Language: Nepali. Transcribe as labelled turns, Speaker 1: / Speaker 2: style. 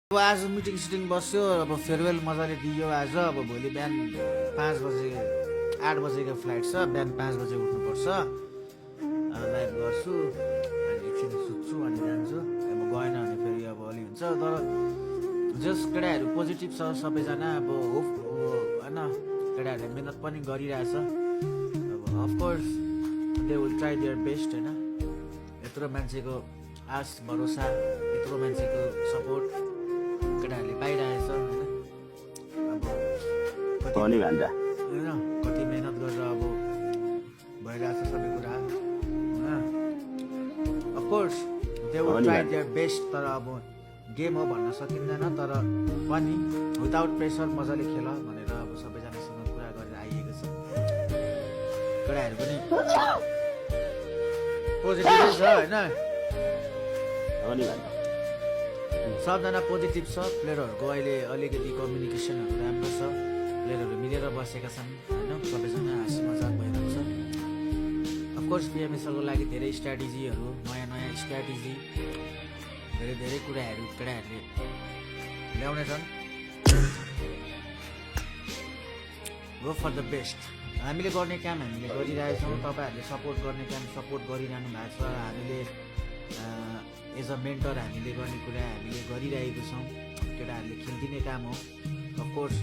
Speaker 1: अब आज मिटिङ बस्यो, अब फेयरवेल मजाले दियो आज। अब भोलि बिहान 5 बजे 8 बजेको फ्लाइट छ, बिहान 5 बजे उठ्नुपर्छ। लाइभ गर्छु अनि एकछिन सुत्छु अनि जान्छु। अब गएन भने फेरि अब अलि हुन्छ। तर जस केटाहरू पोजिटिभ छ सबैजना। अब होप होइन, केटाहरूले मिहिनेत पनि गरिरहेछ। अब of course they will try their best होइन। यत्रो मान्छेको आश भरोसा, यत्रो मान्छेको सपोर्ट केटाहरूले पाइरहेछ होइन। अब कति होइन, कति मेहनत गरेर अब भइरहेछ सबै कुरा होइन। Of course they will try their best. तर अब गेम हो भन्न सकिँदैन। तर पनि विदाउट प्रेसर मजाले खेल भनेर अब सबैजनासँग कुरा गरेर आइएको छ। केटाहरू पनि पोजिटिभ छ होइन। सबजना पोजिटिभ छ। प्लेयरहरूको अहिले अलिकति कम्युनिकेसनहरू राम्रो छ। प्लेयरहरू मिलेर बसेका छन् होइन। सबैजना हाँसी मजाक भइरहेको छ। अफकोर्स पिएमएसएलको लागि धेरै स्ट्राटेजीहरू, नयाँ नयाँ स्ट्राटेजी, धेरै कुराहरू केटाहरूले ल्याउने छन्। Go for the best. हामीले गर्ने काम हामीले गरिरहेछौँ। तपाईँहरूले सपोर्ट गर्ने काम सपोर्ट गरिरहनु भएको छ। हामीले एज अ मेन्टर हामीले गर्ने कुरा हामीले गरिरहेको छौँ। केटाहरूले खेलिदिने काम हो। अफकोर्स